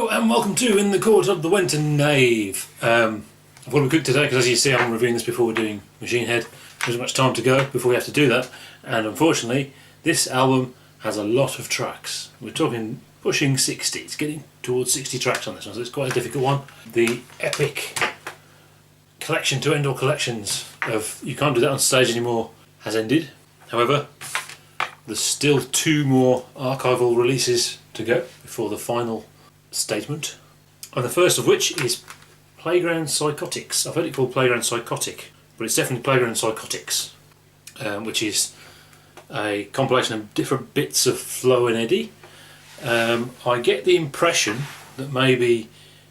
Hello and welcome to In the Court of the Wenton Knave. I've got to be quick today because, as you see, I'm reviewing this before we're doing Machine Head. There's much time to go before we have to do that, and unfortunately this album has a lot of tracks. We're talking pushing 60, it's getting towards 60 tracks on this one, so it's quite a difficult one. The epic collection to end all collections of You Can't Do That on Stage Anymore has ended. However, there's still two more archival releases to go before the final statement, and the first of which is Playground Psychotics. I've heard it called Playground Psychotic, but it's definitely Playground Psychotics, which is a compilation of different bits of Flo and Eddie. I get the impression that maybe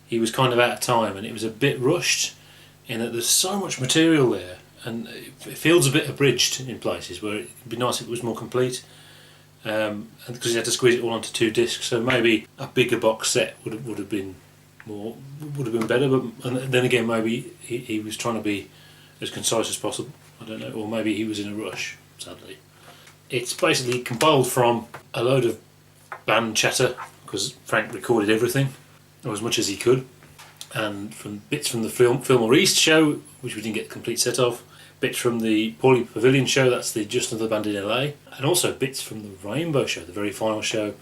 he was kind of out of time and it was a bit rushed, in that there's so much material there and it feels a bit abridged in places where it would be nice if it was more complete. And because he had to squeeze it all onto 2 discs, so maybe a bigger box set would have been better. But and then again, maybe he was trying to be as concise as possible. I don't know, or maybe he was in a rush. Sadly, it's basically compiled from a load of band chatter because Frank recorded everything, or as much as he could, and from bits from the Fillmore East show, which we didn't get the complete set of. Bits from the Paulie Pavilion show, that's the Just Another Band in LA, and also bits from the Rainbow show, the very final show,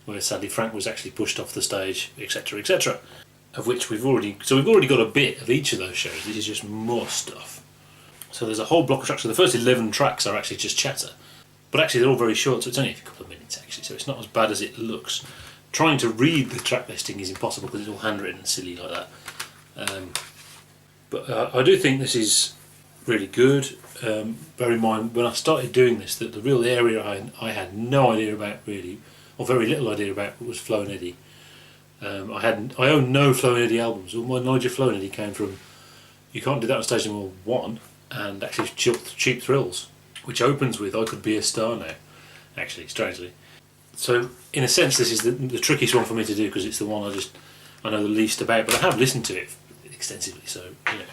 where sadly Frank was actually pushed off the stage, etc., etc. Of which we've already got a bit of each of those shows. This is just more stuff. So there's a whole block of tracks. So the first 11 tracks are actually just chatter, but actually they're all very short, so it's only a couple of minutes actually. So it's not as bad as it looks. Trying to read the track listing is impossible because it's all handwritten and silly like that. But I do think this is really good. Bear in mind, when I started doing this, that the real area I had no idea about really, or very little idea about, was Flo and Eddie. I own no Flo and Eddie albums. All my knowledge of Flo and Eddie came from You Can't Do That on Stage Anymore 1, and actually Cheap Thrills, which opens with I Could Be a Star Now, actually, strangely. So in a sense this is the trickiest one for me to do because it's the one I know the least about, but I have listened to it extensively, so you know.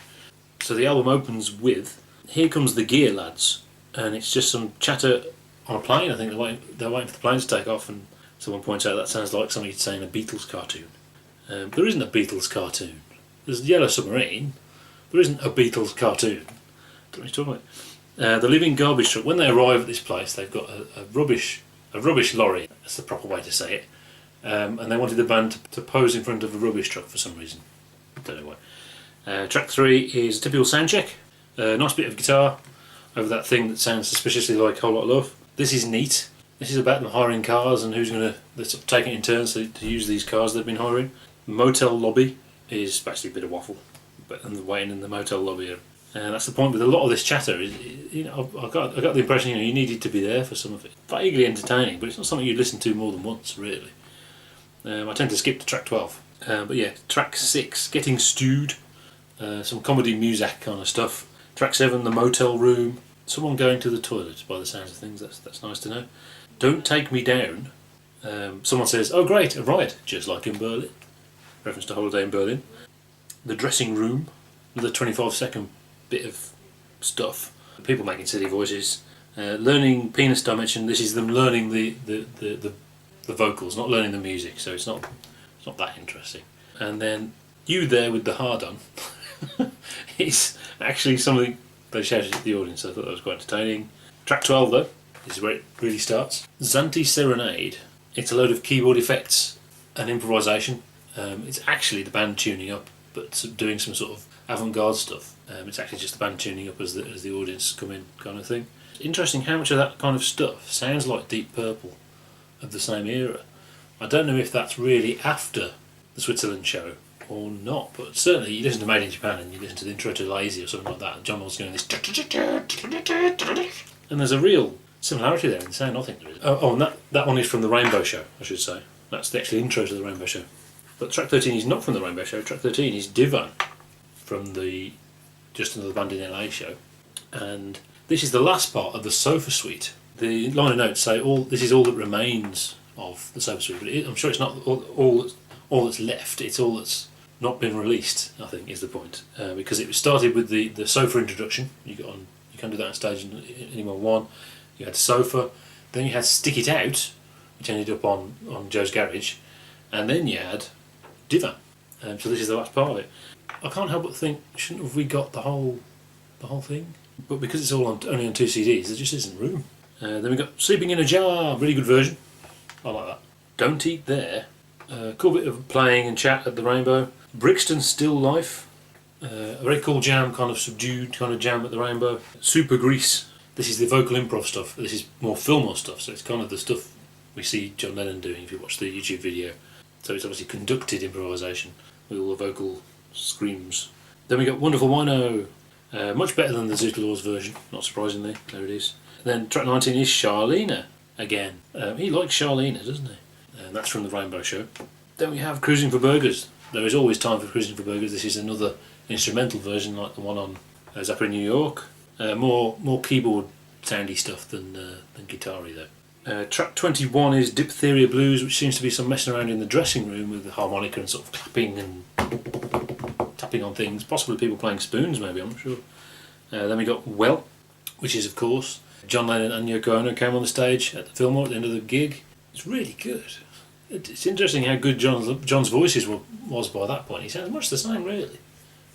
So the album opens with Here Comes the Gear Lads, and it's just some chatter on a plane. I think they're waiting for the plane to take off, and someone points out that sounds like something you'd say in a Beatles cartoon. There isn't a Beatles cartoon. There's Yellow Submarine. There isn't a Beatles cartoon. What are you talking about? The Living Garbage Truck. When they arrive at this place, they've got a rubbish lorry. That's the proper way to say it. And they wanted the band to pose in front of a rubbish truck for some reason. Don't know why. Track 3 is a typical sound check. Nice bit of guitar over that thing that sounds suspiciously like Whole Lot of Love. This is neat. This is about them hiring cars and who's going to sort of take it in turns to use these cars they've been hiring. Motel Lobby is basically a bit of waffle, and waiting in the motel lobby. And that's the point with a lot of this chatter. You know, I got the impression you needed to be there for some of it. Vaguely entertaining, but it's not something you listen to more than once, really. I tend to skip to track 12. But yeah, track 6, Getting Stewed. Some comedy music kind of stuff. Track 7, The Motel Room. Someone going to the toilet, by the sounds of things. That's nice to know. Don't Take Me Down. Someone says, oh great, a ride, just like in Berlin. Reference to Holiday in Berlin. The Dressing Room. Another 25-second bit of stuff. People making silly voices. Learning Penis Dimension. This is them learning the vocals, not learning the music, so it's not that interesting. And then You There with the Hard On. It's actually something they shouted at the audience, so I thought that was quite entertaining. Track 12 though, this is where it really starts. Zanti Serenade. It's a load of keyboard effects and improvisation. It's actually the band tuning up, but doing some sort of avant-garde stuff. It's actually just the band tuning up as the audience come in, kind of thing. Interesting how much of that kind of stuff sounds like Deep Purple of the same era. I don't know if that's really after the Switzerland show or not, but certainly you listen to Made in Japan and you listen to the intro to Lazy or something like that, and John Mill's going this, and there's a real similarity there in the sound. I think there is. And that one is from the Rainbow show, I should say. That's the actual intro to the Rainbow show. But track 13 is not from the Rainbow show. Track 13 is Divan from the Just Another Band in LA show, and this is the last part of the Sofa Suite. The liner notes say this is all that remains of the Sofa Suite, but I'm sure it's not all that's left. It's all that's not been released, I think, is the point, because it was started with the Sofa introduction. You can't do that on stage anymore. 1, you had Sofa, then you had Stick It Out, which ended up on Joe's Garage, and then you had Divan. So this is the last part of it. I can't help but think, shouldn't have we got the whole thing? But because it's all only on 2 CDs, there just isn't room. Then we got Sleeping in a Jar, really good version. I like that. Don't Eat There. Cool bit of playing and chat at the Rainbow. Brixton Still Life. A very cool jam, kind of subdued kind of jam at the Rainbow. Super Grease. This is the vocal improv stuff. This is more Fillmore stuff, so it's kind of the stuff we see John Lennon doing if you watch the YouTube video. So it's obviously conducted improvisation with all the vocal screams. Then we got Wonderful Wino. Much better than the Zootlaws version, not surprisingly. There it is. And then track 19 is Sharleena again. He likes Sharleena, doesn't he? And that's from the Rainbow Show. Then we have Cruisin for Burgers. There is always time for Cruisin for Burgers. This is another instrumental version like the one on Zappa in New York. More keyboard soundy stuff than guitar-y though. Track 21 is Diphtheria Blues, which seems to be some messing around in the dressing room with the harmonica and sort of clapping and tapping on things. Possibly people playing spoons maybe, I'm not sure. Then we got Well, which is of course John Lennon and Yoko Ono came on the stage at the Fillmore at the end of the gig. It's really good. It's interesting how good John's voice was by that point. He sounds much the same really,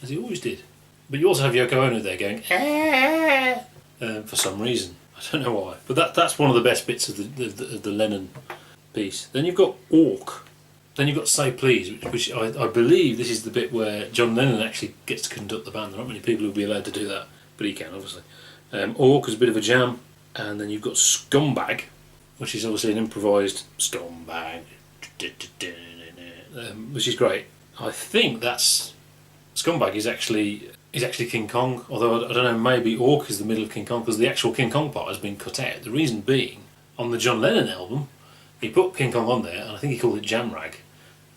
as he always did. But you also have Yoko Ono there going for some reason. I don't know why. But that's one of the best bits of the Lennon piece. Then you've got Aaawk. Then you've got Say Please, which I believe this is the bit where John Lennon actually gets to conduct the band. There aren't many people who will be allowed to do that, but he can obviously. Aaawk is a bit of a jam. And then you've got Scumbag, which is obviously an improvised Scumbag, which is great. I think that's Scumbag is actually King Kong, although I don't know, maybe Aaawk is the middle of King Kong because the actual King Kong part has been cut out. The reason being, on the John Lennon album, he put King Kong on there, and I think he called it Jam Rag,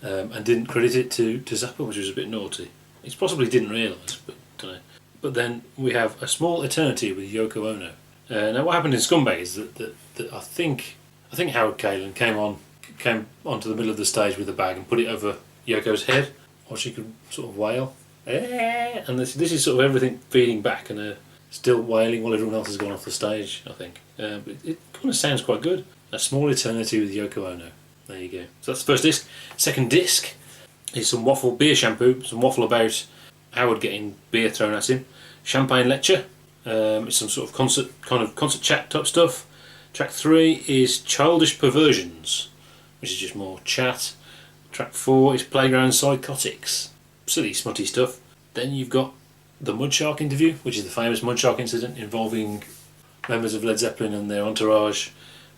and didn't credit it to Zappa, which was a bit naughty. He possibly didn't realise, but I don't know. But then we have A Small Eternity with Yoko Ono. Now what happened in Scumbag is that I think Howard Kaylan came onto the middle of the stage with a bag and put it over Yoko's head, or she could sort of wail. And this is sort of everything feeding back and still wailing while everyone else has gone off the stage, I think. But it kind of sounds quite good. A Small Eternity with Yoko Ono. There you go. So that's the first disc. Second disc is some beer shampoo, some waffle about Howard getting beer thrown at him. Champagne lecture. It's some sort of concert chat type stuff. Track 3 is Childish Perversions, which is just more chat. Track 4 is Playground Psychotics. Silly smutty stuff. Then you've got the Mudshark Interview, which is the famous Mudshark incident involving members of Led Zeppelin and their entourage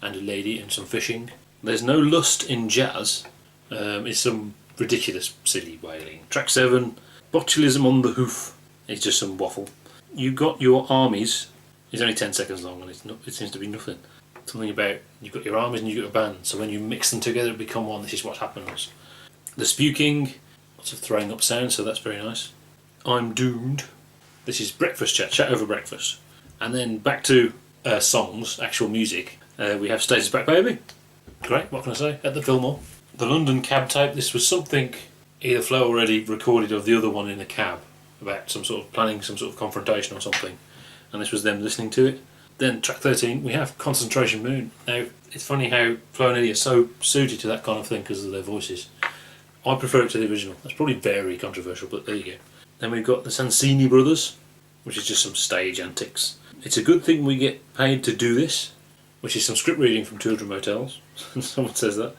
and a lady and some fishing. There's No Lust in Jazz. It's some ridiculous silly wailing. Track 7, Botulism on the Hoof. It's just some waffle. You Got Your Armies. It's only 10 seconds long and it seems to be nothing. Something about you've got your armies and you've got a band, so when you mix them together it become one. This is what happens. The Spuking. Lots of throwing up sounds, so that's very nice. I'm Doomed. This is breakfast chat over breakfast. And then back to songs, actual music. We have Status Back Baby. Great, what can I say? At the Fillmore. The London Cab Tape. This was something either Flo already recorded or the other one in a cab about some sort of planning, some sort of confrontation or something. And this was them listening to it. Then track 13, we have Concentration Moon. Now, it's funny how Flo and Eddie are so suited to that kind of thing because of their voices. I prefer it to the original. That's probably very controversial, but there you go. Then we've got the Sansini Brothers, which is just some stage antics. It's a good thing we get paid to do this, which is some script reading from 200 Motels. Someone says that.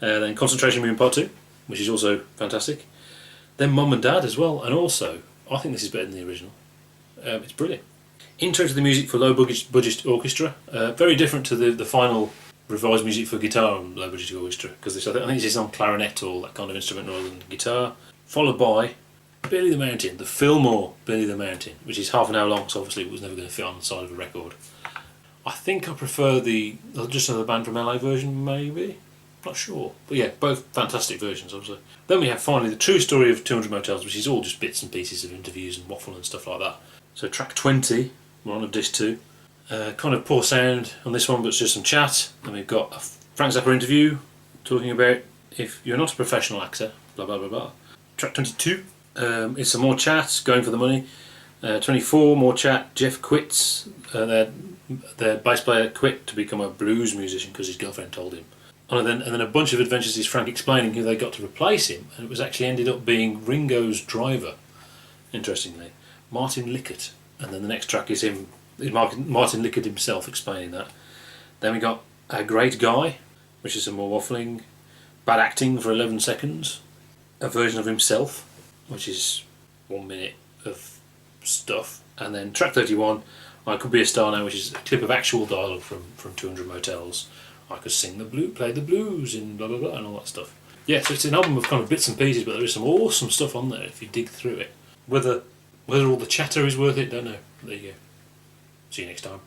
Then Concentration Moon Part 2, which is also fantastic. Then Mum and Dad as well, and also, I think this is better than the original. It's brilliant. Intro to the music for Low Budget Orchestra. Very different to the final revised music for guitar on Low Budget Orchestra, because I think this is on clarinet or that kind of instrument rather than guitar. Followed by Billy the Mountain, the Fillmore Billy the Mountain, which is half an hour long, so obviously it was never going to fit on the side of a record. I think I prefer the Just Another Band from LA version, maybe? Not sure. But yeah, both fantastic versions, obviously. Then we have finally the true story of 200 Motels, which is all just bits and pieces of interviews and waffle and stuff like that. So track 20, we're on of disc 2. Kind of poor sound on this one, but it's just some chat. Then we've got a Frank Zappa interview talking about if you're not a professional actor, blah blah blah blah. Track 22 is some more chat, going for the money. 24, more chat. Jeff quits. Their bass player quit to become a blues musician because his girlfriend told him. And then a bunch of adventures is Frank explaining who they got to replace him, and it was actually ended up being Ringo's driver, interestingly, Martin Lickert. And then the next track is him, Martin Lickert himself explaining that. Then we got A Great Guy, which is some more waffling, bad acting for 11 seconds, a version of himself, which is 1 minute of stuff, and then track 31, I Could Be a Star Now, which is a clip of actual dialogue from 200 Motels. I could play the blues in blah blah blah and all that stuff. Yeah, so it's an album of kind of bits and pieces, but there is some awesome stuff on there if you dig through it. Whether all the chatter is worth it, don't know. There you go. See you next time.